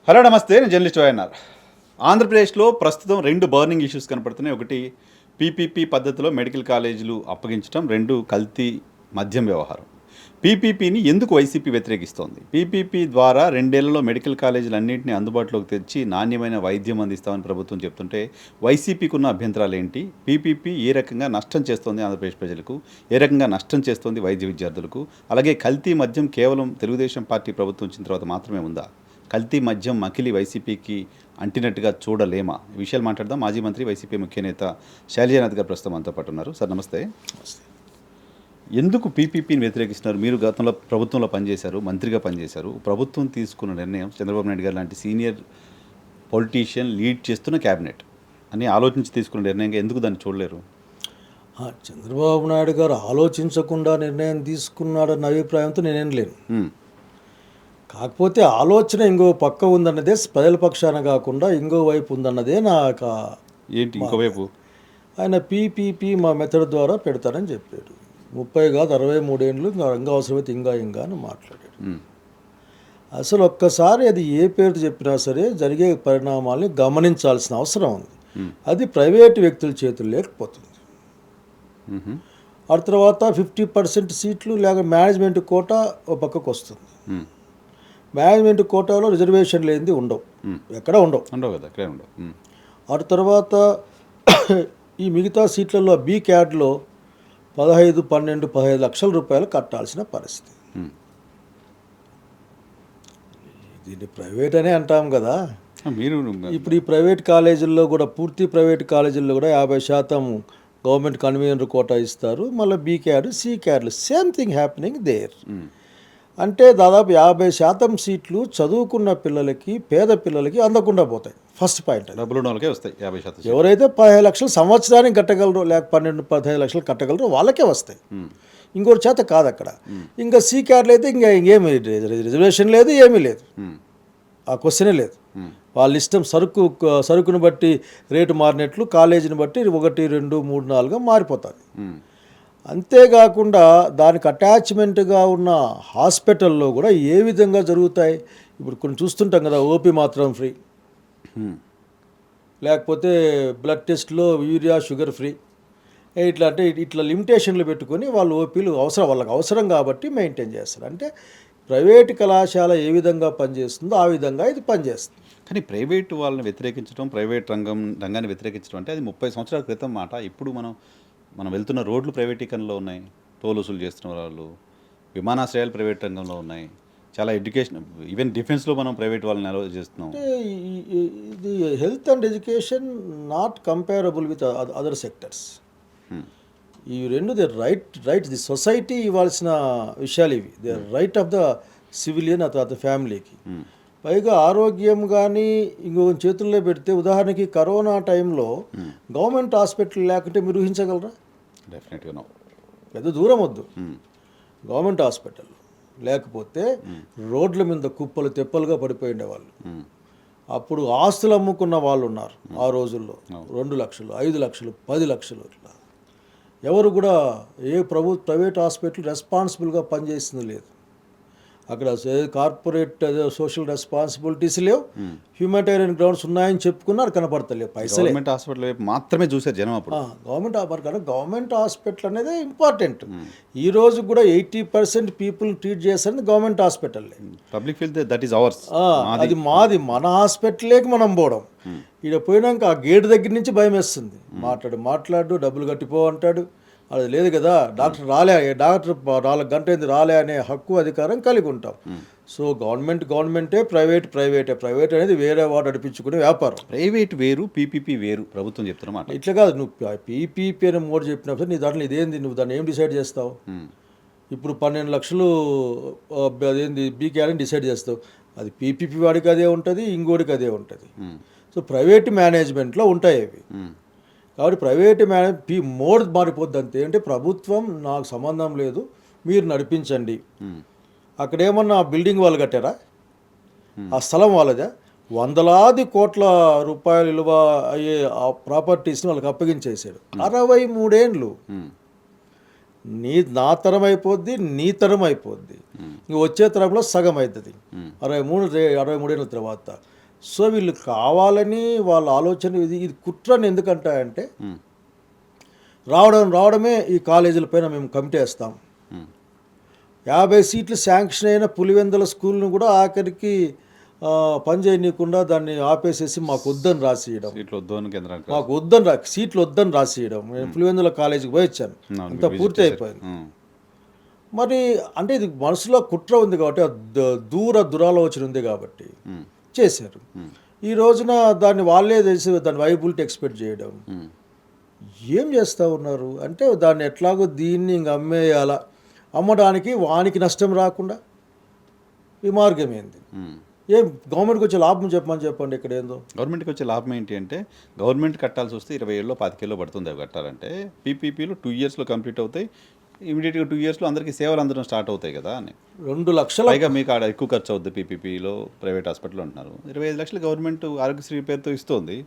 Hello నమస్తే, నేను journalist YNR. ఆంధ్రప్రదేశ్లో ప్రస్తుతం రెండు బర్నింగ్ ఇష్యూస్ కనపడుతున్నాయి. ఒకటి పీపీపీ పద్ధతిలో మెడికల్ కాలేజీలు అప్పగించడం, రెండు కల్తీ మద్యం వ్యవహారం. పీపీపీని ఎందుకు వైసీపీ వ్యతిరేకిస్తోంది? పీపీపీ ద్వారా 2 ఏళ్లలో మెడికల్ కాలేజీలు అన్నింటినీ అందుబాటులోకి తెచ్చి నాణ్యమైన వైద్యం అందిస్తామని ప్రభుత్వం చెప్తుంటే వైసీపీకి ఉన్న అభ్యంతరాలు ఏంటి? పీపీపీ ఏ రకంగా నష్టం చేస్తోంది ఆంధ్రప్రదేశ్ ప్రజలకు, ఏ రకంగా నష్టం చేస్తోంది వైద్య విద్యార్థులకు? అలాగే కల్తీ మద్యం కేవలం తెలుగుదేశం పార్టీ ప్రభుత్వం వచ్చిన తర్వాత మాత్రమే ఉందా? కల్తీ మద్యం మకిలి వైసీపీకి అంటినట్టుగా చూడలేమా? ఈ విషయాలు మాట్లాడదాం. మాజీ మంత్రి, వైసీపీ ముఖ్య నేత శైలజానాథ్ గారు ప్రస్తుతం మనతో పాటు ఉన్నారు. సార్ నమస్తే. ఎందుకు పీపీపీని వ్యతిరేకిస్తున్నారు? మీరు గతంలో ప్రభుత్వంలో పనిచేశారు, మంత్రిగా పనిచేశారు. ప్రభుత్వం తీసుకున్న నిర్ణయం, చంద్రబాబు నాయుడు గారు లాంటి సీనియర్ పొలిటీషియన్ లీడ్ చేస్తున్న క్యాబినెట్ అని ఆలోచించి తీసుకున్న నిర్ణయంగా ఎందుకు దాన్ని చూడలేరు? చంద్రబాబు నాయుడు గారు ఆలోచించకుండా నిర్ణయం తీసుకున్నాడన్న అభిప్రాయంతో నేనేం లేను. కాకపోతే ఆలోచన ఇంకో పక్క ఉందన్నదే, ప్రజల పక్షాన కాకుండా ఇంకో వైపు ఉందన్నదే నా ఏంటి ఇంకోవైపు? ఆయన పీపీపీ మా మెథడ్ ద్వారా పెడతారని చెప్పాడు. 30 కాదు 63 ఏళ్ళు, ఇంకా అవసరమైతే ఇంకా అని మాట్లాడాడు. అసలు ఒక్కసారి అది ఏ పేరుతో చెప్పినా సరే జరిగే పరిణామాల్ని గమనించాల్సిన అవసరం ఉంది. అది ప్రైవేటు వ్యక్తుల చేతులు లేకపోతుంది. ఆ తర్వాత 50% సీట్లు లేక మేనేజ్మెంట్ కోటా ఒక పక్కకు వస్తుంది. మేనేజ్మెంట్ కోటాలో రిజర్వేషన్ లేనిది ఉండవు, ఎక్కడ ఉండవు కదా, ఎక్కడ ఉండవు. ఆ తర్వాత ఈ మిగతా సీట్లలో బీ క్యాడ్లో 15 లక్షల రూపాయలు కట్టాల్సిన పరిస్థితి. దీన్ని ప్రైవేట్ అనే అంటాం కదా. మీరు ఇప్పుడు ఈ ప్రైవేట్ కాలేజీల్లో కూడా, పూర్తి ప్రైవేట్ కాలేజీల్లో కూడా 50% గవర్నమెంట్ కన్వీనర్ కోటా ఇస్తారు. మళ్ళీ బీ క్యాడ్, సి క్యాడ్లు సేమ్ థింగ్ హ్యాపెనింగ్ దేర్. అంటే దాదాపు 50% సీట్లు చదువుకున్న పిల్లలకి, పేద పిల్లలకి అందకుండా పోతాయి. ఫస్ట్ పాయింట్, డబ్బులు ఉన్న వాళ్ళకే వస్తాయి 50%. ఎవరైతే 15 లక్షలు సంవత్సరానికి కట్టగలరో, లేక 12-15 లక్షలు కట్టగలరో వాళ్ళకే వస్తాయి. ఇంకోటి చేత కాదు అక్కడ. ఇంకా సి క్యాడ్లు అయితే ఇంకేమీ రిజర్వేషన్ లేదు, ఏమీ లేదు, ఆ క్వశ్చనే లేదు. వాళ్ళ ఇష్టం, సరుకును బట్టి రేటు మారినట్లు కాలేజీని బట్టి 1, 2, 3, 4గా మారిపోతుంది. అంతేకాకుండా దానికి అటాచ్మెంట్గా ఉన్న హాస్పిటల్లో కూడా ఏ విధంగా జరుగుతాయి. ఇప్పుడు కొన్ని చూస్తుంటాం కదా, ఓపీ మాత్రం ఫ్రీ, లేకపోతే బ్లడ్ టెస్ట్లో యూరియా షుగర్ ఫ్రీ, ఇట్లా లిమిటేషన్లు పెట్టుకొని వాళ్ళు ఓపీలు వాళ్ళకి అవసరం కాబట్టి మెయింటైన్ చేస్తారు. అంటే ప్రైవేటు కళాశాల ఏ విధంగా పనిచేస్తుందో ఆ విధంగా ఇది పనిచేస్తుంది. కానీ ప్రైవేటు వాళ్ళని వ్యతిరేకించడం, ప్రైవేట్ రంగాన్ని వ్యతిరేకించడం అంటే అది 30 సంవత్సరాల క్రితం మాట. ఇప్పుడు మనం వెళ్తున్న రోడ్లు ప్రైవేటీకరణలో ఉన్నాయి, టోల్ వసూలు చేస్తున్న వాళ్ళు, విమానాశ్రయాలు ప్రైవేట్ రంగంలో ఉన్నాయి, చాలా ఎడ్యుకేషన్, ఈవెన్ డిఫెన్స్లో మనం ప్రైవేట్ వాళ్ళని అలౌ చేస్తున్నాం. ఇది health and education not comparable with other sectors. ఈ రెండు దే రైట్ ది సొసైటీ ఇవ్వాల్సిన విషయాలు ఇవి. The right of the civilian అథवा ఫ్యామిలీకి. పైగా ఆరోగ్యం కానీ ఇంకొక చేతుల్లో పెడితే, ఉదాహరణకి కరోనా టైంలో గవర్నమెంట్ హాస్పిటల్ లేకుంటే మీరు ఊహించగలరా? డెఫినెట్గా పెద్ద దూరం వద్దు. గవర్నమెంట్ హాస్పిటల్ లేకపోతే రోడ్ల మీద కుప్పలు తెప్పలుగా పడిపోయి ఉండేవాళ్ళు. అప్పుడు ఆస్తులు అమ్ముకున్న వాళ్ళు ఉన్నారు ఆ రోజుల్లో. 2 లక్షలు, 5 లక్షలు, 10 లక్షలు ఇట్లా. ఎవరు కూడా ప్రైవేట్ హాస్పిటల్ రెస్పాన్సిబుల్గా పనిచేసింది లేదు. అక్కడ కార్పొరేట్ సోషల్ రెస్పాన్సిబిలిటీస్ లేవు, హ్యూమానిటేరియన్ గ్రౌండ్స్ ఉన్నాయని చెప్పుకున్నారు, కనపడతలేవు. పైసలు గవర్నమెంట్ హాస్పిటల్ వైపు మాత్రమే చూసారు జనం. అప్పుడు గవర్నమెంట్ హాస్పిటల్ అనేది ఇంపార్టెంట్. ఈ రోజు కూడా 80% పీపుల్ ట్రీట్ చేస్తారని government hospital. Public feel that is hours, అది మాది, మన హాస్పిటల్కి మనం పోవడం. ఇక్కడ పోయినాక ఆ గేట్ దగ్గర నుంచి భయం వేస్తుంది. మాట్లాడు డబ్బులు కట్టిపో అంటాడు. అది లేదు కదా, డాక్టర్ 4 గంటలైంది రాలే అనే హక్కు, అధికారం కలిగి ఉంటాం. సో గవర్నమెంటే, ప్రైవేట్ అనేది వేరే వాడు నడిపించుకునే వ్యాపారం. ప్రైవేట్ వేరు, పీపీపీ వేరు, ప్రభుత్వం చెప్తున్నమాట. ఇట్లా కాదు, నువ్వు పీపీపీ అని మోడీ చెప్పినప్పుడు నీ దాంట్లో ఇదేంది, నువ్వు దాన్ని ఏం డిసైడ్ చేస్తావు? ఇప్పుడు 12 లక్షలు అదేంది బీకే అని డిసైడ్ చేస్తావు. అది పీపీపీ వాడికి అదే ఉంటుంది, ఇంకోటికి అదే ఉంటుంది. సో ప్రైవేట్ మేనేజ్మెంట్లో ఉంటాయి అవి. కాబట్టి ప్రైవేటు మోడ్ మారిపోద్ది అంతే. అంటే ప్రభుత్వం నాకు సంబంధం లేదు, మీరు నడిపించండి. అక్కడేమన్నా బిల్డింగ్ వాళ్ళు కట్టారా? ఆ స్థలం వాళ్ళదే. 100 కోట్ల రూపాయలు విలువ అయ్యే ఆ ప్రాపర్టీస్ని వాళ్ళకి అప్పగించేసాడు. 63 ఏళ్ళు. నా తరం అయిపోద్ది, నీ తరం అయిపోద్ది. ఇంక వచ్చే తరంలో సగం అవుతుంది 63 ఏళ్ళ తర్వాత. సో వీళ్ళు కావాలని వాళ్ళ ఆలోచన ఇది కుట్రని ఎందుకంటాయంటే రావడమే ఈ కాలేజీల పైన మేము కమిటీ వేస్తాం. 50 సీట్లు శాంక్షన్ అయిన పులివెందుల స్కూల్ను కూడా ఆఖరికి పని చేయనీయకుండా దాన్ని ఆపేసేసి మాకు వద్దని రాసియడం, మాకు వద్దని సీట్లు వద్దని రాసియడం. నేను పులివెందుల కాలేజీకి పోయి వచ్చాను, అంతా పూర్తి అయిపోయింది. మరి అంటే ఇది మనసులో కుట్ర ఉంది కాబట్టి దురాలోచన ఉంది కాబట్టి చేశారు. ఈ రోజున దాన్ని వాళ్ళే తెలిసి దాని వైబిలిటీ ఎక్స్పెక్ట్ చేయడం. ఏం చేస్తూ ఉన్నారు అంటే దాన్ని ఎట్లాగో దీన్ని ఇంక అమ్మేయాలా, అమ్మడానికి వానికి నష్టం రాకుండా ఈ మార్గం ఏంది? ఏం గవర్నమెంట్కి వచ్చే లాభం చెప్పండి. ఇక్కడ ఏందో గవర్నమెంట్కి వచ్చే లాభం ఏంటి అంటే గవర్నమెంట్ కట్టాల్సి వస్తే 20 ఏళ్ళలో 25 ఏళ్ళు పడుతుంది అవి కట్టాలంటే. పీపీపీలు 2 ఇయర్స్లో కంప్లీట్ అవుతాయి. ఇమీడియట్గా 2 ఇయర్స్లో అందరికీ సేవలు అందడం స్టార్ట్ అవుతాయి కదా అని. 2 లక్షల పైగా మీకు ఆడ ఎక్కువ ఖర్చు అవుద్ది. పీపీపీలో ప్రైవేట్ హాస్పిటల్ అంటున్నారు. 25 లక్షలు గవర్నమెంట్ ఆరోగ్యశ్రీ పేరుతో ఇస్తుంది.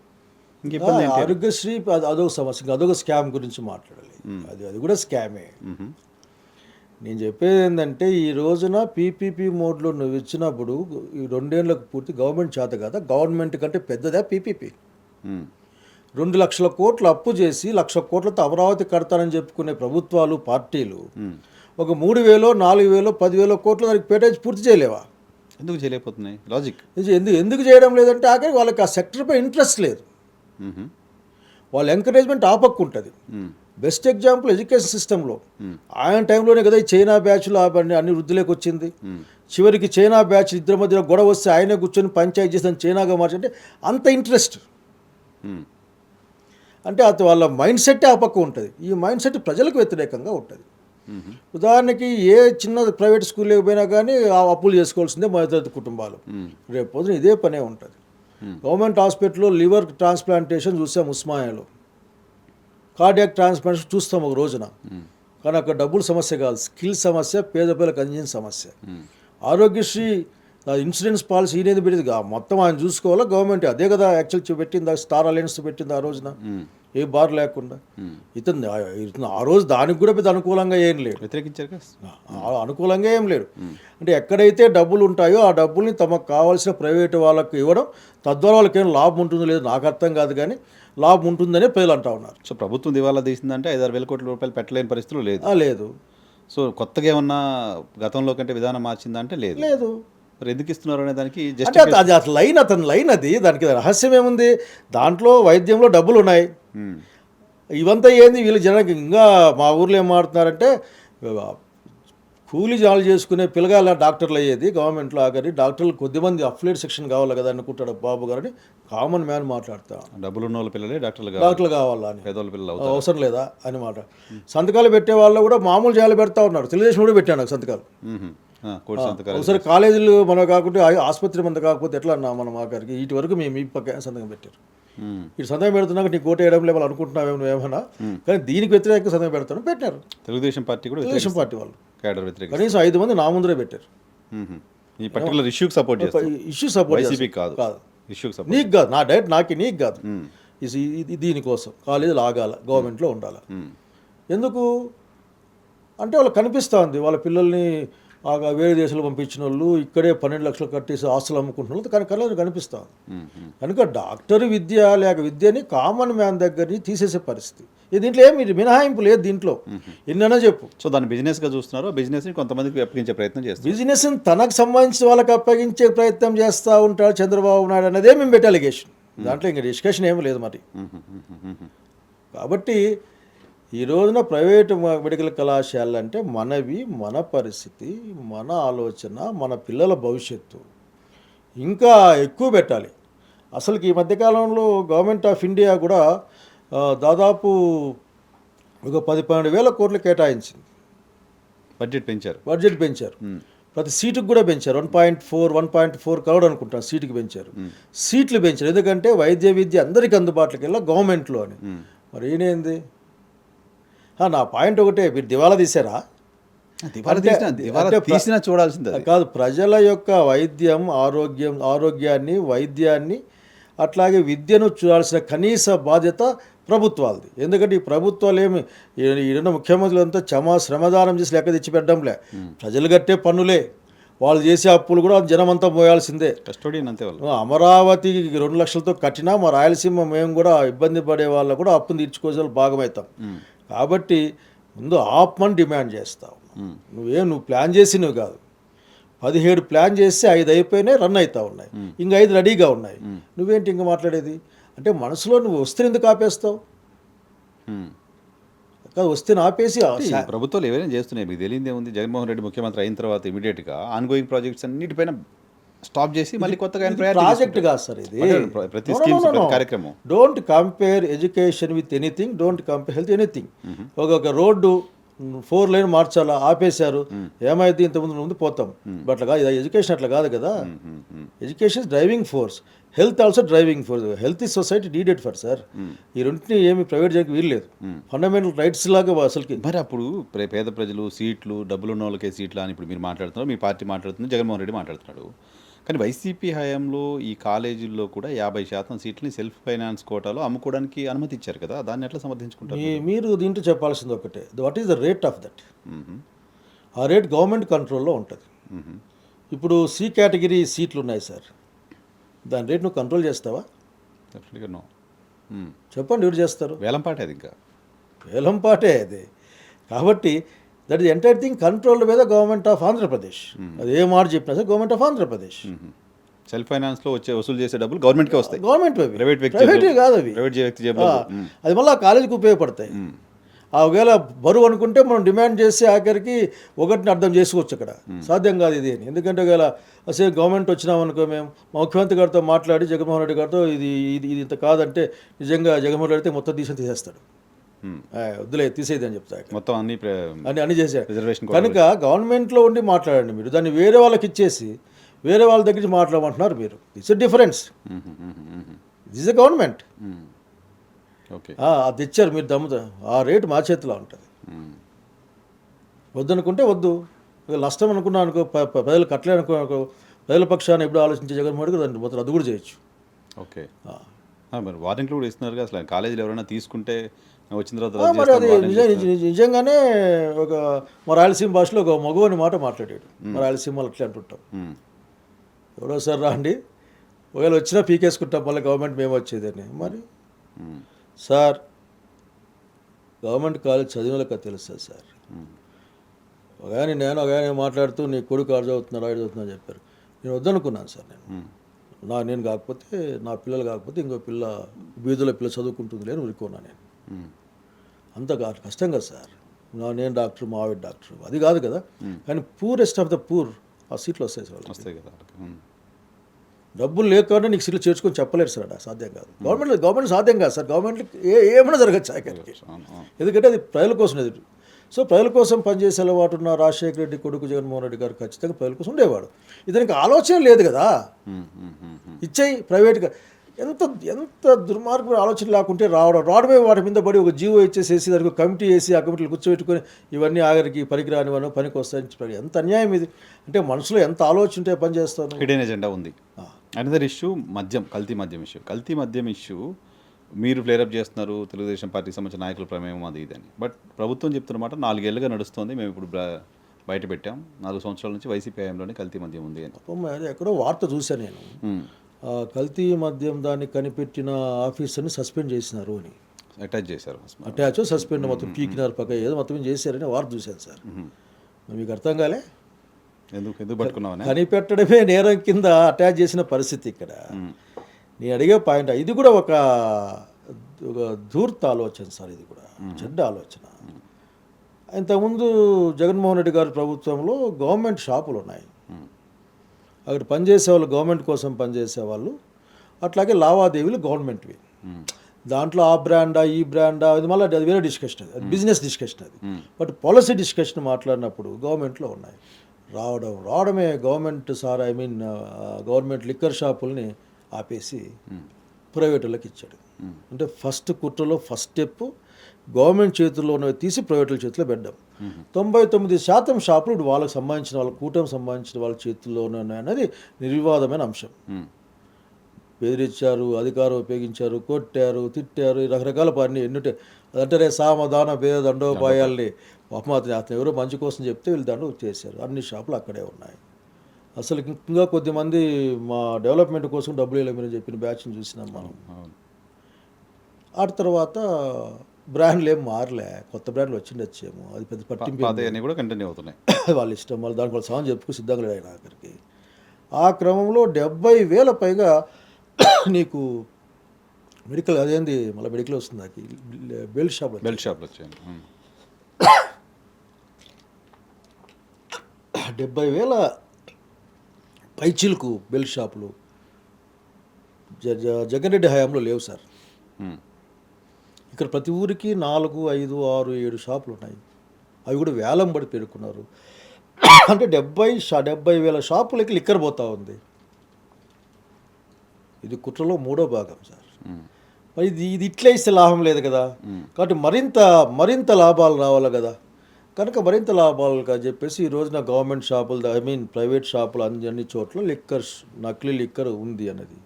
ఇంకెప్పుడు ఆరోగ్యశ్రీ అదొక సమస్య, అదొక స్కామ్ గురించి మాట్లాడాలి. అది కూడా స్కామే. నేను చెప్పేది ఏంటంటే ఈ రోజున పీపీపీ మోడ్లో నువ్వు ఇచ్చినప్పుడు ఈ 2 ఏళ్ళకు పూర్తి గవర్నమెంట్ చేత కదా, గవర్నమెంట్ కంటే పెద్దదా పీపీపీ. 2 లక్షల కోట్లు అప్పు చేసి 1,00,000 కోట్లతో అమరావతి కడతానని చెప్పుకునే ప్రభుత్వాలు, పార్టీలు ఒక 3,000, 4,000, 10,000 కోట్లు దానికి పేటేజ్ పూర్తి చేయలేవా? ఎందుకు చేయలేకపోతున్నాయి? లాజిక్ ఎందుకు చేయడం లేదంటే ఆఖరికి వాళ్ళకి ఆ సెక్టర్పై ఇంట్రెస్ట్ లేదు. వాళ్ళ ఎంకరేజ్మెంట్ ఆపక్కుంటుంది. బెస్ట్ ఎగ్జాంపుల్ ఎడ్యుకేషన్ సిస్టంలో ఆయన టైంలోనే కదా ఈ చైనా బ్యాచ్లు అన్ని వృద్ధిలోకి వచ్చింది. చివరికి చైనా బ్యాచ్ ఇద్దరి మధ్య గొడవ వస్తే ఆయనే కూర్చొని పంచాయతీ చేసిన చైనాగా మార్చంటే అంత ఇంట్రెస్ట్. అంటే అది వాళ్ళ మైండ్ సెట్టే ఆ పక్క ఉంటుంది. ఈ మైండ్ సెట్ ప్రజలకు వ్యతిరేకంగా ఉంటుంది. ఉదాహరణకి ఏ చిన్న ప్రైవేట్ స్కూల్ లేకపోయినా కానీ అప్పులు చేసుకోవాల్సిందే మధ్యతరగతి కుటుంబాలు. రేపు పొద్దున ఇదే పనే ఉంటుంది. గవర్నమెంట్ హాస్పిటల్లో లివర్ ట్రాన్స్ప్లాంటేషన్ చూసాం, ఉస్మానియాలో కార్డియాక్ ట్రాన్స్ప్లాంటేషన్ చూస్తాం ఒక రోజున. కానీ అక్కడ డబ్బుల సమస్య కాదు, స్కిల్ సమస్య, పేద పిల్లలకు అందించిన సమస్య. ఆరోగ్యశ్రీ ఇన్సూరెన్స్ పాలసీ ఈయనేది పెట్టింది, మొత్తం ఆయన చూసుకోవాలా గవర్నమెంట్. అదే కదా యాక్చువల్ పెట్టింది, స్టార్ అలయన్స్ పెట్టింది ఆ రోజున, ఏ బార్ లేకుండా. ఇతను ఆ రోజు దానికి కూడా పెద్ద అనుకూలంగా ఏం లేడు, వ్యతిరేకించారు, అనుకూలంగా ఏం లేడు. అంటే ఎక్కడైతే డబ్బులు ఉంటాయో ఆ డబ్బుల్ని తమకు కావాల్సిన ప్రైవేటు వాళ్ళకు ఇవ్వడం, తద్వారా వాళ్ళకి ఏం లాభం ఉంటుందో లేదు నాకు అర్థం కాదు, కానీ లాభం ఉంటుందని ప్రజలు అంటూ ఉన్నారు. సో ప్రభుత్వం దివాలా తీసిందంటే 5-6 వేల కోట్ల రూపాయలు పెట్టలేని పరిస్థితులు లేదు. సో కొత్తగా ఏమన్నా గతంలో కంటే విధానం మార్చిందా అంటే లేదు. మరి ఎందుకు ఇస్తున్నారు అనే దానికి అంటే అది అసలు అతని లైన్ అది, దానికి రహస్యం ఏముంది? దాంట్లో వైద్యంలో డబ్బులు ఉన్నాయి. ఇవంతా ఏంది వీళ్ళు జనానికి? ఇంకా మా ఊర్లో ఏం మాడుతున్నారంటే కూలీ జాలు చేసుకునే పిల్లగాల డాక్టర్లు అయ్యేది గవర్నమెంట్లో. ఆఖరి డాక్టర్లు కొద్దిమంది అఫ్లేట్ సెక్షన్ కావాలి కదా అనుకుంటాడు బాబు గారని కామన్ మ్యాన్ మాట్లాడతా. డబ్బులున్న వాళ్ళ పిల్లలే డాక్టర్లు కావాలా అని, పేదవాళ్ళ పిల్లలు అవసరం లేదా అని మాట. సంతకాలు పెట్టే వాళ్ళు కూడా మామూలు జాలు పెడతా ఉన్నారు. తెలుగుదేశం కూడా పెట్టాను నాకు సంతకాలు. ఒకసారి కాలేజీలు మనం కాకుండా ఆసుపత్రి మంది కాకపోతే ఎట్లా అన్నా మనం ఆఖరికి ఇటు వరకు మేము ఈ పక్క సంతకం పెట్టారు. ఇటు సంతకం పెడుతున్నాక నీకు ఓటు వేయడం లేదు అనుకుంటున్నావేమో నువ్వేమన్నా, కానీ దీనికి వ్యతిరేకంగా సంతకం పెడతాను పెట్టారు. తెలుగుదేశం పార్టీ కూడా, తెలుగుదేశం పార్టీ వాళ్ళు కనీసం 5 మంది నా ముందరే పెట్టారు. ఈ పర్టికులర్ ఇష్యూకి సపోర్ట్ కాదు, నీకు కాదు, నా డైరెక్ట్ నీకు కాదు, దీనికోసం కాలేజీలు ఆగాల, గవర్నమెంట్లో ఉండాలి. ఎందుకు అంటే వాళ్ళకి కనిపిస్తూ ఉంది వాళ్ళ పిల్లల్ని వేరే దేశాలు పంపించిన వాళ్ళు ఇక్కడే 12 లక్షలు కట్టేసి ఆస్తులు అమ్ముకుంటున్న వాళ్ళు కానీ కళ్ళని కనిపిస్తూ ఉంది. కనుక డాక్టర్ విద్య లేక విద్యని కామన్ మ్యాన్ దగ్గర నుంచి తీసేసే పరిస్థితి. దీంట్లో ఏమి మినహాయింపు లేదు, దీంట్లో ఎన్నైనా చెప్పు. సో దాన్ని బిజినెస్గా చూస్తున్నారు, బిజినెస్ని కొంతమందికి అప్పగించే ప్రయత్నం చేస్తారు. బిజినెస్ని తనకు సంబంధించిన వాళ్ళకి అప్పగించే ప్రయత్నం చేస్తూ ఉంటాడు చంద్రబాబు నాయుడు అనేదే మేము పెట్టే అలిగేషన్. దాంట్లో ఇంకా డిస్కషన్ ఏమీ లేదు మరి. కాబట్టి ఈ రోజున ప్రైవేటు మెడికల్ కళాశాలలు అంటే మనవి, మన పరిస్థితి, మన ఆలోచన, మన పిల్లల భవిష్యత్తు ఇంకా ఎక్కువ పెట్టాలి. అసలుకి ఈ మధ్యకాలంలో గవర్నమెంట్ ఆఫ్ ఇండియా కూడా దాదాపు ఒక 12 వేల కోట్లు కేటాయించింది. బడ్జెట్ పెంచారు. ప్రతి సీటుకు కూడా పెంచారు. 1.4 కరోడ్ అనుకుంటాను సీటుకి పెంచారు. సీట్లు పెంచారు ఎందుకంటే వైద్య విద్య అందరికీ అందుబాటులోకి వెళ్ళా గవర్నమెంట్లో అని. మరి ఏనేంది? నా పాయింట్ ఒకటే, మీరు దివాలా తీసారా? చూడాల్సిందే కాదు, ప్రజల యొక్క ఆరోగ్యాన్ని, వైద్యాన్ని అట్లాగే విద్యను చూడాల్సిన కనీస బాధ్యత ప్రభుత్వాలది. ఎందుకంటే ఈ ప్రభుత్వాలు ఏమి ఈడున్న ముఖ్యమంత్రులు అంతా శ్రమదానం చేసి లెక్క తెచ్చిపెట్టడంలే. ప్రజలు కట్టే పన్నులే, వాళ్ళు చేసే అప్పులు కూడా జనమంతా పోయాల్సిందే. కస్టోడియన్ అంతే వాళ్ళు. అమరావతి 2 లక్షలతో కట్టినా మా రాయలసీమ మేము కూడా ఇబ్బంది పడే వాళ్ళు కూడా అప్పును తీర్చుకోవాల్సిన భాగమవుతాం. కాబట్టి ముందు ఆపమని డిమాండ్ చేస్తావు. నువ్వు ప్లాన్ చేసి నువ్వు కాదు, 17 ప్లాన్ చేస్తే 5 అయిపోయినాయి, రన్ అవుతా ఉన్నాయి, ఇంకా 5 రెడీగా ఉన్నాయి. నువ్వేంటి ఇంకా మాట్లాడేది? అంటే మనసులో నువ్వు వస్తే ఎందుకు ఆపేస్తావు? కాదు, వస్తే ఆపేసి ప్రభుత్వాలు ఏవైనా చేస్తున్నాయి. మీకు తెలియదు ఏముంది, జగన్మోహన్ రెడ్డి ముఖ్యమంత్రి అయిన తర్వాత ఇమీడియట్గా ఆన్గోయింగ్ ప్రాజెక్ట్స్ అన్నిటిపైన స్టాప్ చేసి మళ్ళీ కొత్తగా ప్రాజెక్ట్ కాదు సార్ ఇది. ప్రతి స్కీమ్స్ ప్రతి కార్యక్రమం. Don't compare education with anything, don't compare health anything. ఒక రోడ్డు 4 లైన్ మార్చాలా, ఆపేశారు, ఏమైంది? ఇంతకుముందు పోతాం. బట్ అట్లా కాదు, ఎడ్యుకేషన్ అట్లా కాదు కదా. Education driving force, health also driving force. Health is society needed for sir. ఈ రెండింటిని ఏమి ప్రైవేట్ చేయడానికి వీల్లేదు. ఫండమెంటల్ రైట్స్ లాగా అసలుకి. మరి అప్పుడు పేద ప్రజలు సీట్లు, డబ్బులు ఉన్న వాళ్ళకే సీట్లు అని ఇప్పుడు మీరు మాట్లాడుతున్నారు, మీ పార్టీ మాట్లాడుతుంది, జగన్మోహన్ రెడ్డి మాట్లాడుతున్నాడు. కానీ వైసీపీ హయాంలో ఈ కాలేజీల్లో కూడా 50% సీట్లని సెల్ఫ్ ఫైనాన్స్ కోటాలో అమ్ముకోవడానికి అనుమతి ఇచ్చారు కదా, దాన్ని ఎట్లా సమర్థించుకుంటారు? మీరు దీంట్లో చెప్పాల్సింది ఒకటే, what is the rate of that. ఆ రేట్ గవర్నమెంట్ కంట్రోల్లో ఉంటుంది. ఇప్పుడు సి కేటగిరీ సీట్లు ఉన్నాయి సార్, దాని రేట్ నువ్వు కంట్రోల్ చేస్తావా? డెఫినెట్గా నో. చెప్పండి, ఎవరు చేస్తారు? వేలంపాటే అది, ఇంకా వేలంపాటే అది. కాబట్టి that is entire thing control మీద గవర్నమెంట్ ఆఫ్ ఆంధ్రప్రదేశ్. అది ఏ మాట చెప్పినా sir government of Andhra Pradesh. Self ఫైనాన్స్లో వసూలు చేసే డబ్బులు గవర్నమెంట్కే వస్తాయి. గవర్నమెంట్ ప్రైవేట్ కాదు అవి, అది మళ్ళీ ఆ కాలేజీకి ఉపయోగపడతాయి. ఒకవేళ బరువు అనుకుంటే మనం డిమాండ్ చేసి ఆఖరికి ఒకటిని అర్థం చేసుకోవచ్చు. అక్కడ సాధ్యం కాదు ఇది అని. ఎందుకంటే ఒకవేళ అసలు గవర్నమెంట్ వచ్చినామనుకో, మేము మా ముఖ్యమంత్రి గారితో మాట్లాడి జగన్మోహన్ రెడ్డి గారితో ఇది ఇంత కాదంటే నిజంగా జగన్మోహన్ రెడ్డి మొత్తం తీసేస్తాడు. వద్దులే తీసేది అని చెప్తా, మొత్తం అన్ని చేశాడు. కనుక గవర్నమెంట్లో ఉండి మాట్లాడండి. మీరు దాన్ని వేరే వాళ్ళకి ఇచ్చేసి వేరే వాళ్ళ దగ్గర నుంచి మాట్లాడమంటున్నారు మీరు. It's a difference. This a government. అది ఇచ్చారు మీరు, దమ్ముతా ఆ రేటు మా చేతిలో ఉంటుంది. వద్దనుకుంటే వద్దు, నష్టం అనుకున్నా అనుకో, ప్రజలు కట్టలే అనుకో, ప్రజల పక్షాన్ని ఎప్పుడు ఆలోచించే జగన్మోహన్ రెడ్డి దాన్ని మొత్తం రద్దు కూడా చేయొచ్చు. ఓకే, మరి వారెంట్లు కూడా ఇస్తున్నారు కదా. అసలు కాలేజీలు ఎవరైనా తీసుకుంటే వచ్చిన తర్వాత మరి అది నిజంగానే ఒక మా రాయలసీమ భాషలో ఒక మగవు అని మాట మాట్లాడాడు. మా రాయలసీమలో అట్లే అంటుంటాం. ఎవరో సార్ రాండి, ఒకవేళ వచ్చినా పీకేసుకుంటాం, మళ్ళీ గవర్నమెంట్ మేము వచ్చేదని. మరి సార్ గవర్నమెంట్ కాలేజ్ చదివినక తెలుస్తుంది సార్. నేను మాట్లాడుతూ నీ కొడుకు ఆడు చదువుతున్నాడు, ఆడు చదువుతున్నా చెప్పారు. నేను వద్దనుకున్నాను సార్. నేను కాకపోతే నా పిల్లలు కాకపోతే ఇంకో పిల్ల బీదుల పిల్ల చదువుకుంటుంది లేని ఊరుకున్నా నేను. అంత కష్టం కదా సార్. నేను డాక్టర్, మా ఆవిడ డాక్టర్, అది కాదు కదా. కానీ పూరెస్ట్ ఆఫ్ ద పూర్ ఆ సీట్లు వస్తాయి సార్. వస్తాయి కదా. డబ్బులు లేకుండా నీకు సీట్లు చేర్చుకొని చెప్పలేరు సార్, అది సాధ్యం కాదు. గవర్నమెంట్ సాధ్యం కాదు సార్. గవర్నమెంట్కి ఏమైనా జరగచ్చు ఆఖరికి, ఎందుకంటే అది ప్రజల కోసం ఎదురు. సో ప్రజల కోసం పనిచేసే అలవాటు ఉన్న రాజశేఖర రెడ్డి కొడుకు జగన్మోహన్ రెడ్డి గారు ఖచ్చితంగా ప్రజల కోసం ఉండేవాడు. ఇతనికి ఆలోచన లేదు కదా, ఇచ్చేయి ప్రైవేట్గా. ఎంత దుర్మార్గమైన ఆలోచన లేకుంటే రావడమే వాటి మీద పడి ఒక జీవో ఇచ్చేసేసి దానికి కమిటీ వేసి ఆ కమిటీలు కూర్చోబెట్టుకొని ఇవన్నీ ఆఖరికి పనికిరానివన్నీ పనికి వస్తాయని. ఎంత అన్యాయం ఇది. అంటే మనసులో ఎంత ఆలోచన ఉంటే పని చేస్తాను. హిడెన్ ఎజెండా ఉంది. అనదర్ ఇష్యూ మద్యం, కల్తీ మద్యం ఇష్యూ మీరు ఫ్లేరప్ చేస్తున్నారు, తెలుగుదేశం పార్టీకి సంబంధించిన నాయకుల ప్రమేయం అది ఇదని. బట్ ప్రభుత్వం చెప్తున్నమాట 4 ఏళ్ళుగా నడుస్తుంది, మేము ఇప్పుడు బయట పెట్టాం, 4 సంవత్సరాల నుంచి వైసీపీ హయాంలోనే కల్తీ మద్యం ఉంది అని. ఎక్కడో వార్త చూశాను నేను, కల్తీ మద్యం దాన్ని కనిపెట్టిన ఆఫీసర్ని సస్పెండ్ చేసినారు అని. అటాచ్ సస్పెండ్ మొత్తం పీకినారు, పక్క ఏదో మొత్తం చేశారని వార్త చూశాను సార్. మీకు అర్థం కాలే, ఎందుకు పట్టుకున్నామని. కనిపెట్టడమే నేరం కింద అటాచ్ చేసిన పరిస్థితి ఇక్కడ. నేను అడిగే పాయింట్, ఇది కూడా ఒక ధూర్త ఆలోచన సార్, ఇది కూడా చెడ్డ ఆలోచన. ఇంతకుముందు జగన్మోహన్ రెడ్డి గారి ప్రభుత్వంలో గవర్నమెంట్ షాపులు ఉన్నాయి, అక్కడ పనిచేసేవాళ్ళు గవర్నమెంట్ కోసం పనిచేసేవాళ్ళు, అట్లాగే లావాదేవీలు గవర్నమెంట్వి. దాంట్లో ఆ బ్రాండా ఈ బ్రాండా అది మళ్ళీ అది వేరే డిస్కషన్, అది బిజినెస్ డిస్కషన్ అది. బట్ పాలసీ డిస్కషన్ మాట్లాడినప్పుడు గవర్నమెంట్లో ఉన్నాయి. రావడమే గవర్నమెంట్ సార్, గవర్నమెంట్ లిక్కర్ షాపుల్ని ఆపేసి ప్రైవేట్ వాళ్ళకి ఇచ్చాడు. అంటే ఫస్ట్ కుట్రలో ఫస్ట్ స్టెప్ గవర్నమెంట్ చేతుల్లో ఉన్నవి తీసి ప్రైవేట్ల చేతిలో పెట్టాం. 99% షాపులు ఇప్పుడు వాళ్ళకి సంబంధించిన వాళ్ళ కూటమి సంబంధించిన వాళ్ళ చేతుల్లో ఉన్నాయన్నది నిర్వివాదమైన అంశం. బెదిరించారు, అధికారం ఉపయోగించారు, కొట్టారు, తిట్టారు, ఈ రకరకాల పని ఎన్నుంటే అదంటే సామధాన భేద దండోపాయాల్ని పాపం అతను ఎవరో మంచి కోసం చెప్తే వీళ్ళు దండ చేశారు. అన్ని షాపులు అక్కడే ఉన్నాయి. అసలు ఇంకా కొద్దిమంది మా డెవలప్మెంట్ కోసం డబ్బులు ఇవ్వలేమని చెప్పిన బ్యాచ్ని చూసినాం మనం. ఆ తర్వాత బ్రాండ్లు ఏం మారలే, కొత్త బ్రాండ్లు వచ్చిండొచ్చేమో, అది పెద్ద పట్టింపు పాతయన్నీ కూడా కంటిన్యూ అవుతున్నాయి. వాళ్ళ ఇష్టం, వాళ్ళు దానికి వాళ్ళ సాయం చెప్పుకు సిద్ధంగా లేడు ఆయన ఆఖరికి. ఆ క్రమంలో 70,000 పైగా నీకు మెడికల్ అదేంది మళ్ళీ మెడికల్ వస్తుంది నాకు బెల్ట్ షాప్లో వచ్చాయండి. 70,000 పైచిలకు బెల్ట్ షాపులు జగన్ రెడ్డి హయాంలో లేవు సార్. ఇక్కడ ప్రతి ఊరికి 4, 5, 6, 7 షాపులు ఉన్నాయి. అవి కూడా వేలం పడి పెరుక్కున్నారు. అంటే 70,000 షాపులకి లిక్కర్ పోతా ఉంది. ఇది కుట్రలో 3వ భాగం సార్. మరి ఇది ఇట్లా ఇస్తే లాభం లేదు కదా, కాబట్టి మరింత లాభాలు రావాలి కదా. కనుక మరింత లాభాలు అని చెప్పేసి ఈ రోజున గవర్నమెంట్ షాపులు ప్రైవేట్ షాపులు అన్ని చోట్ల నకిలీ లిక్కర్ ఉంది అన్నది.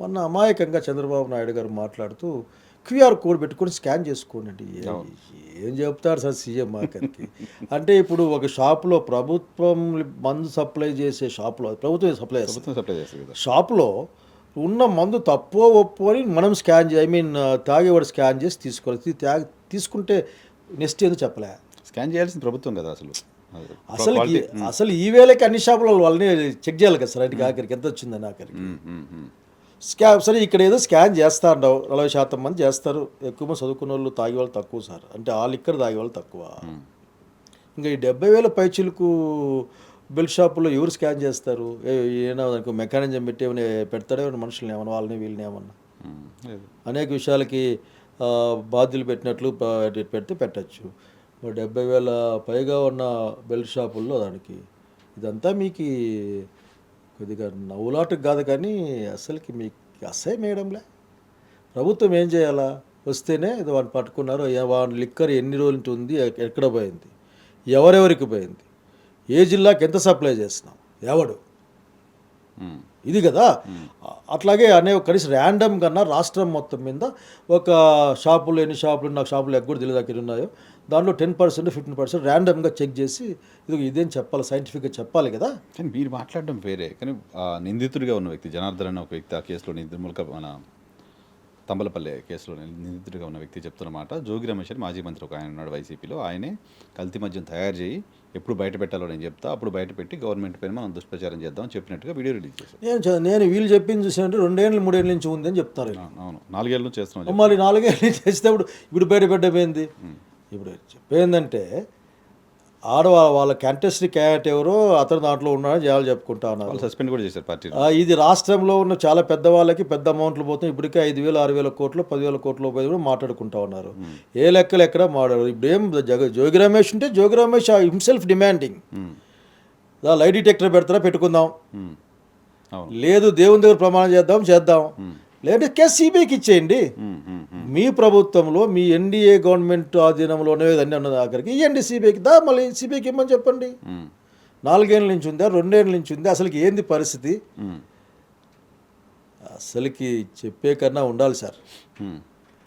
మొన్న అమాయకంగా చంద్రబాబు నాయుడు గారు మాట్లాడుతూ క్యూఆర్ కోడ్ పెట్టుకొని స్కాన్ చేసుకోండి. ఏం చెప్తారు సార్ సీఎం ఆఖరికి? అంటే ఇప్పుడు ఒక షాపులో ప్రభుత్వం మందు సప్లై చేసే షాపులో ప్రభుత్వం సప్లై చేస్తుంది షాపులో ఉన్న మందు తప్పో ఒప్పో అని మనం స్కాన్ తాగేవాడు స్కాన్ చేసి తీసుకోవాలి. తీసుకుంటే నెక్స్ట్ ఏదో చెప్పలే, స్కాన్ చేయాల్సిన ప్రభుత్వం కదా అసలు ఈ వేళకి అన్ని షాపుల వాళ్ళని చెక్ చేయాలి కదా సార్. అంటే ఆఖరికి ఎంత వచ్చిందని ఆఖరికి సరే ఇక్కడ ఏదో స్కాన్ చేస్తా ఉండవు, 40% మంది చేస్తారు. ఎక్కువ మంది చదువుకున్న వాళ్ళు తాగే వాళ్ళు తక్కువ సార్. అంటే ఆ లిక్కర్ తాగే వాళ్ళు తక్కువ. ఇంకా ఈ 70,000 పైచిలకు బెల్ట్ షాపులో ఎవరు స్కాన్ చేస్తారు? ఏమైనా దానికి మెకానిజం పెట్టి ఏమైనా పెడతాడే మనుషుల్ని ఏమన్నా, వాళ్ళని వీళ్ళని ఏమన్నా అనేక విషయాలకి బాధ్యులు పెట్టినట్లు పెడితే పెట్టచ్చు. 70,000 పైగా ఉన్న బెల్ట్ షాపుల్లో దానికి ఇదంతా మీకు కొద్దిగా నవ్వులాటకు కాదు, కానీ అసలుకి మీకు అసహ్యం వేయడంలే. ప్రభుత్వం ఏం చేయాలా? వస్తేనే ఇది వాడిని పట్టుకున్నారు, వాడి లిక్కర్ ఎన్ని రోజులు ఉంది, ఎక్కడ పోయింది, ఎవరెవరికి పోయింది, ఏ జిల్లాకి ఎంత సప్లై చేస్తున్నాం, ఎవడు, ఇది కదా. అట్లాగే కనీసం ర్యాండమ్ కన్నా రాష్ట్రం మొత్తం మీద ఒక షాపులు ఎన్ని షాపులు, నాకు షాపులు ఎక్కడ తెలియదు దగ్గర ఉన్నాయో దాంట్లో 10%, 15% ర్యాండమ్గా చెక్ చేసి ఇదేం చెప్పాలి, సైంటిఫిక్గా చెప్పాలి కదా. కానీ మీరు మాట్లాడడం వేరే, కానీ నిందితుడిగా ఉన్న వ్యక్తి జనార్దన్ అనే ఒక వ్యక్తి ఆ కేసులో మన తంబలపల్లి కేసులో నిందితుడిగా ఉన్న వ్యక్తి చెప్తున్నమాట. జోగి రమేష్ అని మాజీ మంత్రి ఒక ఆయన ఉన్నాడు వైసీపీలో, ఆయనే కల్తీ మద్యం తయారు చేయి ఎప్పుడు బయట పెట్టాలో నేను చెప్తా, అప్పుడు బయట పెట్టి గవర్నమెంట్ పైన మనం దుష్ప్రచారం చేద్దాం చెప్పినట్టుగా వీడియో రిలీజ్ చేశారు. నేను వీళ్ళు చెప్పింది చూసినట్టు 2 ఏళ్ళు 3 ఏళ్ళ నుంచి ఉంది అని చెప్తారు. అవును, 4 ఏళ్ళ నుంచి చేస్తున్నాం. మరి 4 ఏళ్ళ నుంచి చేసేటప్పుడు ఇప్పుడు బయట పెట్టబోయింది. ఇప్పుడు చెప్పేందంటే వాళ్ళ కంటెస్ట్ క్యాండిడేట్ ఎవరో అతను దాంట్లో ఉన్నాడని జనాలు చెప్పుకుంటా ఉన్నారు. సస్పెండ్ కూడా చేశారు పార్టీ. ఇది రాష్ట్రంలో ఉన్న చాలా పెద్దవాళ్ళకి పెద్ద అమౌంట్లు పోతుంది. ఇప్పటికే 5,000, 6,000 కోట్లు, 10,000 కోట్లు పోయి కూడా మాట్లాడుకుంటా ఉన్నారు. ఏ లెక్కలు ఎక్కడ మాట్లాడారు. ఇప్పుడు ఏం జోగి రమేష్ ఉంటే Jogi Ramesh himself demanding lie detector పెడతారా పెట్టుకుందాం, లేదు దేవుని దగ్గర ప్రమాణం చేద్దాం, లేదంటే కేసు సిబిఐకి ఇచ్చేయండి. మీ ప్రభుత్వంలో మీ ఎన్డీఏ గవర్నమెంట్ ఆధీనంలోనే అన్నీ ఉన్నది, ఆఖరికి ఇవ్వండి సిబిఐకి. మళ్ళీ సిబిఐకి ఇమ్మని చెప్పండి. 4 ఏళ్ళ నుంచి ఉందా, 2 ఏళ్ళ నుంచి ఉందా, అసలుకి ఏంది పరిస్థితి? అసలుకి చెప్పే కన్నా ఉండాలి సార్.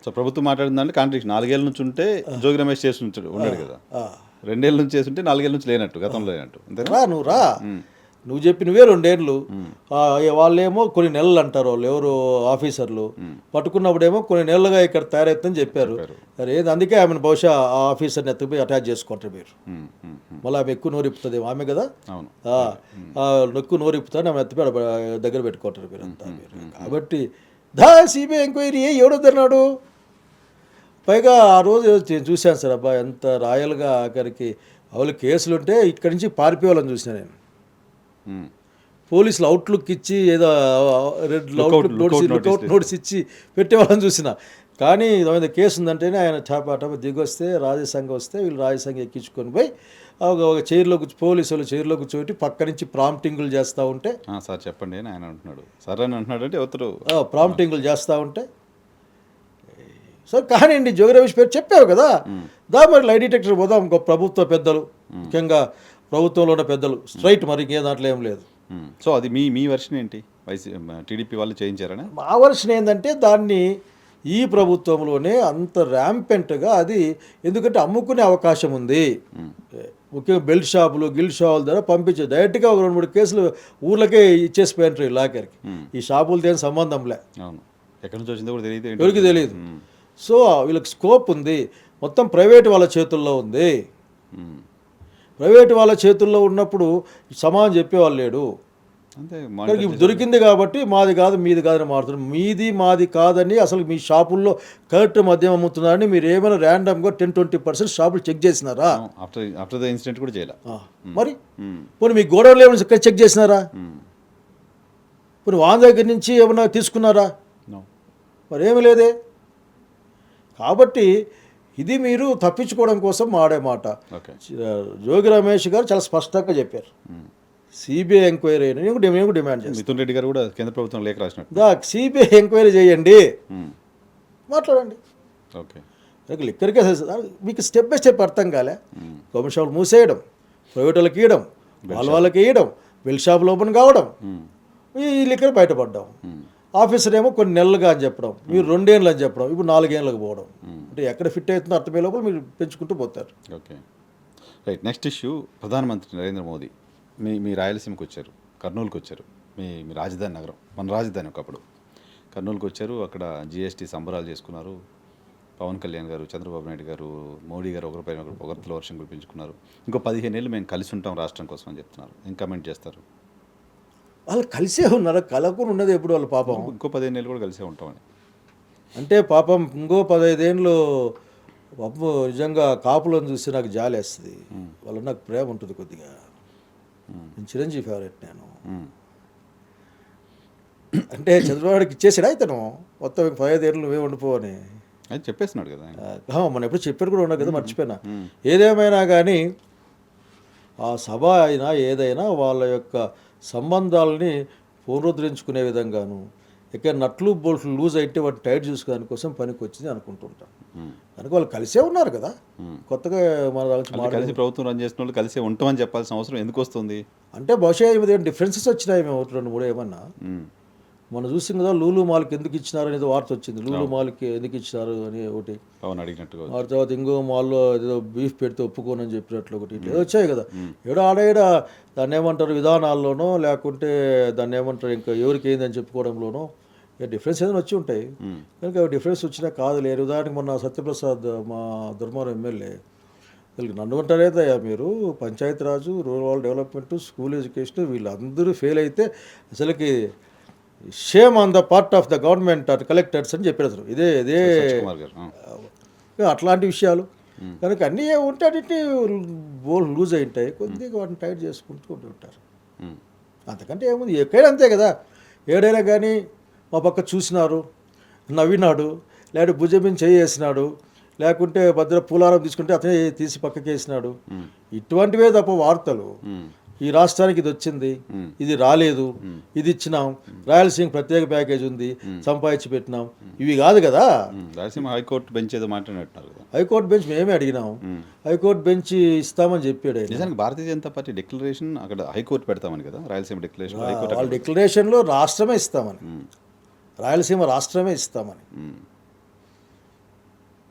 సో ప్రభుత్వం మాట్లాడిందంటే కాంట్రాక్ట్ 4 ఏళ్ళ నుంచి ఉంటే జోగి రమేష్ చేసి ఉన్నాడు కదా, 2 ఏళ్ళ నుంచి చేస్తుంటే 4 ఏళ్ళ నుంచి లేనట్టు, గతంలో లేనట్టు. రా నువ్వు చెప్పినవే 2 ఏళ్ళు, వాళ్ళేమో కొన్ని నెలలు అంటారు. వాళ్ళు ఎవరు ఆఫీసర్లు పట్టుకున్నప్పుడేమో కొన్ని నెలలుగా ఇక్కడ తయారవుతుందని చెప్పారు. ఏది అందుకే ఆమెను బహుశా ఆ ఆఫీసర్ని ఎత్తుకుపోయి అటాచ్ చేసుకుంటారు మీరు. మళ్ళీ ఆమె ఎక్కువ నోరిప్పుతుంది, ఆమె కదా ఎక్కువ నోరిప్పుతాను, ఆమె ఎత్తిపోయి దగ్గర పెట్టుకుంటారు మీరు అంతా. కాబట్టి సిబిఐ ఎంక్వైరీ ఎవడొద్దన్నాడు. పైగా ఆ రోజు చూశాను సార్, అబ్బా ఎంత రాయల్గా ఆఖరికి వాళ్ళు కేసులుంటే ఇక్కడి నుంచి పారిపోవాలని చూసిన నేను. పోలీసులు అవుట్లుక్ ఇచ్చి ఏదో లుకౌట్ నోటీస్ ఇచ్చి పెట్టేవాళ్ళని చూసిన. కానీ ఏమైనా కేసు ఉందంటేనే ఆయన టాపా దిగొస్తే రాజసంఘం వస్తే వీళ్ళు రాజసంఘం ఎక్కించుకొని పోయి ఒక చైర్లో పోలీసు వాళ్ళు చైర్లో కూర్చోబెట్టి పక్క నుంచి ప్రాంప్టింగ్లు చేస్తూ ఉంటే, సార్ చెప్పండి అని ఆయన అంటున్నాడు. సార్ అని అంటున్నాడు అంటే ఎవరు ప్రాంప్టింగ్లు చేస్తూ ఉంటే, సో కానివ్వండి జోగి రమేష్ పేరు చెప్పావు కదా, మరి లై డిటెక్టర్ పోదాం. ఇంకో ప్రభుత్వ పెద్దలు, ముఖ్యంగా ప్రభుత్వంలో ఉన్న పెద్దలు స్ట్రైట్, మరి ఇంకే దాంట్లో ఏం లేదు, సో అది మీ వెర్షన్ ఏంటి? టీడీపీ వాళ్ళు చేయించారనా? మా వర్షన్ ఏంటంటే దాన్ని ఈ ప్రభుత్వంలోనే అంత ర్యాంపెంట్గా అది ఎందుకంటే అమ్ముకునే అవకాశం ఉంది. ముఖ్యంగా బెల్ట్ షాపులు గిల్డ్ షాపుల ద్వారా పంపించే డైరెక్ట్గా ఒక 2-3 కేసులు ఊర్లకే ఇచ్చేసిపోయినారు లాకర్కి. ఈ షాపులతో ఏం సంబంధంలే, అవును, ఎక్కడి నుంచి వచ్చిందో కూడా తెలియదు, ఎవరికి తెలియదు. సో వీళ్ళకి స్కోప్ ఉంది, మొత్తం ప్రైవేట్ వాళ్ళ చేతుల్లో ఉంది. ప్రైవేట్ వాళ్ళ చేతుల్లో ఉన్నప్పుడు సమానం చెప్పేవాళ్ళు లేడు. అంతే. ఇప్పుడు దొరికింది కాబట్టి మాది కాదు మీది కాదని మారుతున్నారు. మీది మాది కాదని అసలు మీ షాపుల్లో కరెక్ట్ మద్యం అమ్ముతున్నారని మీరు ఏమైనా ర్యాండమ్గా 10-20% షాపులు చెక్ చేసినారా? ఆఫ్టర్ ద ఇన్సిడెంట్ కూడా చేయాలి. మరి పోనీ మీ గోడౌన్లో ఏమైనా చెక్ చేసినారా? పోనీ వాళ్ళ దగ్గర నుంచి ఏమైనా తీసుకున్నారా? మరి ఏమీ లేదే. కాబట్టి ఇది మీరు తప్పించుకోవడం కోసం ఆడే మాట. జోగి రమేష్ గారు చాలా స్పష్టంగా చెప్పారు, సిబిఐ ఎంక్వైరీ అయినా నేను డిమాండ్ చేస్తాను. మిథున్ రెడ్డి గారు కూడా కేంద్ర ప్రభుత్వం లేఖ రాసినట్టు. సిబిఐ ఎంక్వైరీ చేయండి, మాట్లాడండి. ఓకే, లిక్కర్కే మీకు స్టెప్ బై స్టెప్ అర్థం కాలే. గవర్నమెంట్ షాపులు మూసేయడం, ప్రైవేట్ వాళ్ళకి ఇవ్వడం, వాళ్ళకి ఇవ్వడం, బెల్ షాపులు ఓపెన్ కావడం, ఈ లిక్కర్ బయటపడ్డాం. ఆఫీసర్ ఏమో కొన్ని నెలలుగా అని చెప్పడం, మీరు 2 ఏళ్ళు అని చెప్పడం, ఇప్పుడు 4 ఏళ్ళకి పోవడం. అంటే ఎక్కడ ఫిట్ అవుతుందో అర్థమయ్యే లోపల మీరు పెంచుకుంటూ పోతారు. Okay, right. నెక్స్ట్ ఇష్యూ, ప్రధానమంత్రి నరేంద్ర మోదీ మీ రాయలసీమకి వచ్చారు, కర్నూలుకి వచ్చారు. మీ రాజధాని నగరం, మన రాజధాని ఒకప్పుడు. కర్నూలుకి వచ్చారు, అక్కడ జిఎస్టీ సంబరాలు చేసుకున్నారు. పవన్ కళ్యాణ్ గారు, చంద్రబాబు నాయుడు గారు, మోడీ గారు ఒకరిపైన ఒకరు పొగడ్తల వర్షం కురిపించుకున్నారు. ఇంకో 15 ఏళ్ళు మేము కలిసి ఉంటాం రాష్ట్రం కోసం అని చెప్తున్నారు. ఏం కమెంట్ చేస్తారు? వాళ్ళు కలిసే ఉన్నారు, కలకుండా ఉన్నది ఎప్పుడు వాళ్ళ పాపం. ఇంకో 15 ఏళ్ళు కూడా కలిసే ఉంటామని అంటే పాపం ఇంకో 15 ఏళ్ళు పాపం నిజంగా కాపులను చూసి నాకు జాలి వేస్తుంది. వాళ్ళ నాకు ప్రేమ ఉంటుంది కొద్దిగా. నేను చిరంజీవి ఫేవరెట్ నేను. అంటే చంద్రబాబుకి ఇచ్చేసాడా ఇతను మొత్తం 15 ఏళ్ళు నువ్వే ఉండిపోవని అది చెప్పేస్తున్నాడు కదా. మనం ఎప్పుడు చెప్పారు కూడా ఉన్నా కదా, మర్చిపోయినా. ఏదేమైనా కానీ ఆ సభ అయినా ఏదైనా వాళ్ళ యొక్క సంబంధాలని పునరుద్ధరించుకునే విధంగాను, ఎక్కడ నట్లు బోల్ట్లు లూజ్ అయితే వాటిని టైట్ చూసుకోవడాని కోసం పనికి వచ్చింది అనుకుంటుంటాను. కనుక వాళ్ళు కలిసే ఉన్నారు కదా, కొత్తగా మన కలిసి ప్రభుత్వం రన్ చేసిన వాళ్ళు కలిసే ఉంటామని చెప్పాల్సిన అవసరం ఎందుకు వస్తుంది? అంటే బహుశా ఏమైనా డిఫరెన్సెస్ వచ్చినాయి మేము 2-3 ఏమన్నా. మనం చూసాం కదా, లూలు మాల్కి ఎందుకు ఇచ్చినారు అనేది వార్త వచ్చింది. లూలు మాల్కి ఎందుకు ఇచ్చినారు అని ఒకటి పవన్ అడిగినట్టుగా. ఆ తర్వాత ఇంకో మాల్లో ఏదో బీఫ్ పెడితే ఒప్పుకోనని చెప్పినట్లు ఒకటి ఇట్లా వచ్చాయి కదా. ఆడ దాన్ని ఏమంటారు విధానాల్లోనో, లేకుంటే దాన్ని ఏమంటారు ఇంకా ఎవరికి ఏందని చెప్పుకోవడంలోనో డిఫరెన్స్ ఏదైనా వచ్చి ఉంటాయి. కనుక డిఫరెన్స్ వచ్చినా కాదు లేరు. ఉదాహరణకి మొన్న సత్యప్రసాద్ మా ధర్మవరం ఎమ్మెల్యే నన్ను అంటారేదయ్యా మీరు Panchayati Raj, rural development, school education వీళ్ళందరూ ఫెయిల్ అయితే అసలుకి shame on the part of the government are collectors అని చెప్పారు. అసలు ఇదే అట్లాంటి విషయాలు. కనుక అన్నీ ఉంటే అన్నింటినీ లూజ్ అయి ఉంటాయి, కొద్దిగా వాటిని టైట్ చేసుకుంటూ ఉంటారు. అంతకంటే ఏముంది, ఎక్కడైనా అంతే కదా. ఏడైనా కానీ మా పక్క చూసినారు, నవ్వినాడు, లేకపోతే భుజం చేసినాడు, లేకుంటే భద్ర పూలారం తీసుకుంటే అతనే తీసి పక్కకి వేసినాడు. ఇటువంటివే తప్ప వార్తలు ఈ రాష్ట్రానికి ఇది వచ్చింది, ఇది రాలేదు, ఇది ఇచ్చినాం, రాయలసీమ ప్రత్యేక ప్యాకేజ్ ఉంది, సంపాదించి పెట్టినాం, ఇవి కాదు కదా. రాయలసీమ హైకోర్టు బెంచ్ ఏదో మాట్లాడినట్టున్నారు కదా. హైకోర్టు బెంచ్ మేమే అడిగినాం, హైకోర్టు బెంచ్ ఇస్తామని చెప్పాడు. నిజానికి భారతీయ జనతా పార్టీ డిక్లరేషన్ అక్కడ హైకోర్టు పెడతామని కదా, రాయలసీమ డిక్లరేషన్. వాళ్ళ డిక్లరేషన్లో రాష్ట్రమే ఇస్తామని, రాయలసీమ రాష్ట్రమే ఇస్తామని.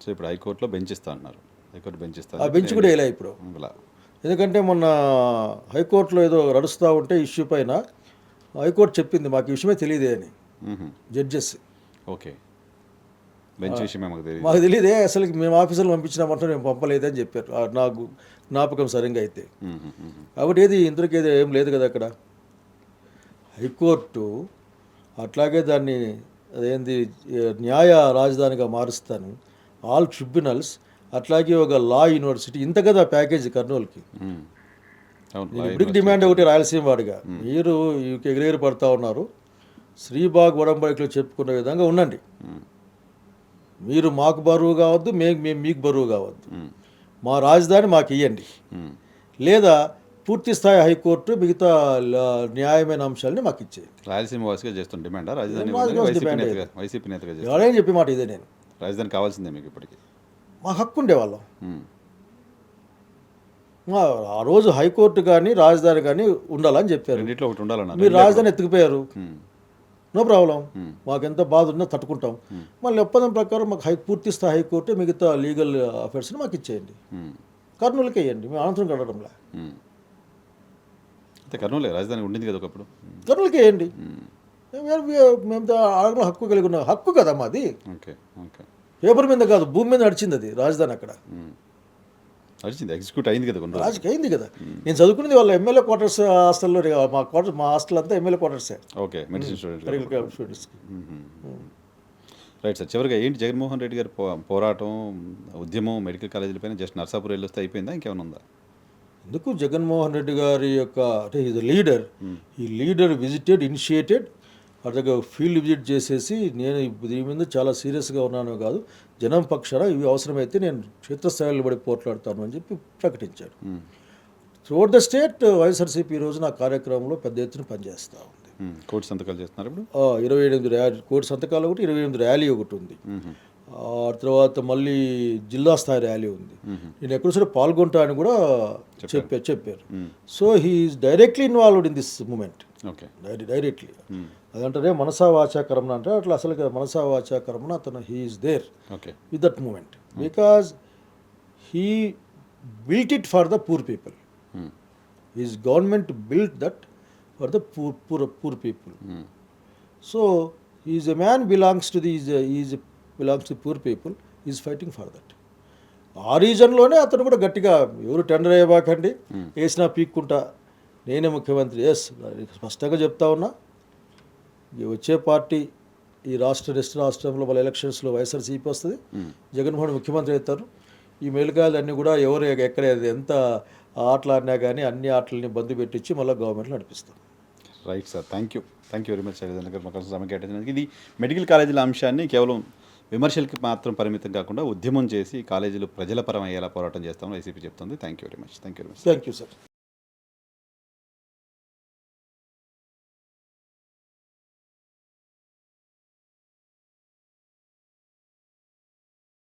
సో ఇప్పుడు హైకోర్టులో బెంచ్ ఇస్తా అన్నారు. హైకోర్టు బెంచ్ ఇస్తారు. ఆ బెంచ్ కూడా వేయలే ఇప్పుడు. ఎందుకంటే మొన్న హైకోర్టులో ఏదో నడుస్తూ ఉంటే ఇష్యూ పైన హైకోర్టు చెప్పింది మాకు ఈ విషయమే తెలియదే అని. జడ్జెస్ ఓకే, బెంచ్ విషయమే మాకు తెలియదే, అసలు మేము ఆఫీసర్లు పంపించినామంటే మేము పంపలేదని చెప్పారు. నాకు జ్ఞాపకం సరిగ్గా అయితే. కాబట్టి ఏది ఇంతకు ఏం లేదు కదా అక్కడ. హైకోర్టు అట్లాగే దాన్ని అదేంది న్యాయ రాజధానిగా మారుస్తాను, ఆల్ ట్రిబ్యునల్స్, అట్లాగే ఒక లా యూనివర్సిటీ, ఇంత కదా ప్యాకేజీ కర్నూలుకి. ఇప్పటికి డిమాండ్ ఒకటి రాయలసీమ వాడిగా, మీరు ఎగిరెగిరి పడతా ఉన్నారు, శ్రీబాగ్ వడంబడికలో చెప్పుకునే విధంగా ఉండండి. మీరు మాకు బరువు కావద్దు, మేము మీకు బరువు కావద్దు, మా రాజధాని మాకు ఇవ్వండి, లేదా పూర్తి స్థాయి హైకోర్టు మిగతా న్యాయమైన అంశాలని మాకు ఇచ్చేది. రాయలసీమ వాసిగా చేస్తున్న డిమాండ్ రాజధాని వైసీపీ నేతగా ఎవరైనా చెప్పి మాట ఇదే. నేను రాజధాని కావాల్సిందే మీకు, ఇప్పటికీ మా హక్కు ఉండేవాళ్ళం. ఆ రోజు హైకోర్టు కానీ రాజధాని కానీ ఉండాలని చెప్పారు. రెండిట్లో ఒకటి ఉండాలన్నారు. మీరు రాజధాని ఎత్తుకుపోయారు, నో ప్రాబ్లం, మాకు ఎంత బాధ ఉన్నా తట్టుకుంటాం. మళ్ళీ ఒప్పందం ప్రకారం మాకు పూర్తి స్థాయి హైకోర్టు మిగతా లీగల్ అఫేర్స్ని మాకు ఇచ్చేయండి, కర్నూలుకి వేయండి, మేము అనంతరం కట్టడంలా అయితే కర్నూలు రాజధాని ఉండింది కదా ఒకప్పుడు. కర్నూలుకి వేయండి. మేము అడగడం హక్కు కలిగి ఉన్న హక్కు కదా మాది. Okay okay. పేపర్ మీద కాదు, భూమి మీద నడిచింది అది రాజధాని. అక్కడ నడిచింది, ఎగ్జిక్యూట్ అయింది కదా కొన్ని రోజులు. రాజకీయ అయింది కదా. నేను చదువుకునేది వాళ్ళ ఎమ్మెల్యే క్వార్టర్స్ హాస్టల్లో. మా హాస్టల్ అంతా ఎమ్మెల్యే క్వార్టర్సే, ఓకే, మెడిసిన్ స్టూడెంట్. మెడికల్ స్టూడెంట్స్కి. రైట్ సార్, చివరిగా ఏంటి జగన్మోహన్ రెడ్డి గారి పోరాటం, ఉద్యమం మెడికల్ కాలేజీల పైన జస్ట్ నర్సాపూర్ వెళ్ళి వస్తే అయిపోయిందా, ఇంకేమైనా ఉందా? ఎందుకు జగన్మోహన్ రెడ్డి గారి యొక్క అంటే ఈజ్ లీడర్, ఈ లీడర్ విజిటెడ్, ఇనిషియేటెడ్, అట్లాగే ఫీల్డ్ విజిట్ చేసేసి నేను దీని మీద చాలా సీరియస్గా ఉన్నాను కాదు, జనం పక్షాన ఇవి అవసరమైతే నేను క్షేత్రస్థాయిలో పడి పోట్లాడతాను అని చెప్పి ప్రకటించాడు. త్రూఅవుట్ ద స్టేట్ వైఎస్ఆర్సీపీ ఈ రోజు నా కార్యక్రమంలో పెద్ద ఎత్తున పనిచేస్తూ ఉంది. కోటి సంతకాలు చేస్తున్నారు ఇప్పుడు. 28 ర్యాలీ, కోటి సంతకాలు ఒకటి, 28 ర్యాలీ ఒకటి ఉంది. ఆ తర్వాత మళ్ళీ జిల్లా స్థాయి ర్యాలీ ఉంది. నేను ఎక్కడ సరే పాల్గొంటా అని కూడా చెప్పారు. So he's directly involved in this moment. Okay, directly అదంటే మనసా వాచా కర్మణ అంటే అట్లా అసలు మనసా వాచా కర్మణ అతను he's there with that moment because he built it for the poor people. His government built that for the poor people. So is a man belongs to belongs to poor people, is fighting for that. ఆ రీజన్లోనే అతను కూడా గట్టిగా ఎవరు tender అయ్యబాకండి, వేసినా పీక్కుంటా, నేనే ముఖ్యమంత్రి. Yes, స్పష్టంగా చెప్తా ఉన్నా, వచ్చే పార్టీ ఈ రాష్ట్రంలో వాళ్ళ ఎలక్షన్స్లో వైఎస్ఆర్సీపీ వస్తుంది, జగన్మోహన్ ముఖ్యమంత్రి అవుతారు. ఈ మెలికాయలు అన్నీ కూడా ఎవరు ఎక్కడ ఎంత ఆటలు ఆడినా కానీ అన్ని ఆటలని బంద్ పెట్టించి మళ్ళీ గవర్నమెంట్లో నడిపిస్తాం. Right sir, thank you very much గారు మా కోసం సమయం కేటాయించినందుకు. ఇది మెడికల్ కాలేజీల అంశాన్ని కేవలం విమర్శలకి మాత్రం పరిమితం కాకుండా ఉద్యమం చేసి కాలేజీలు ప్రజల పరం అయ్యేలా పోరాటం చేస్తామని వైసీపీ చెప్తుంది. Thank you very much. Thank you sir.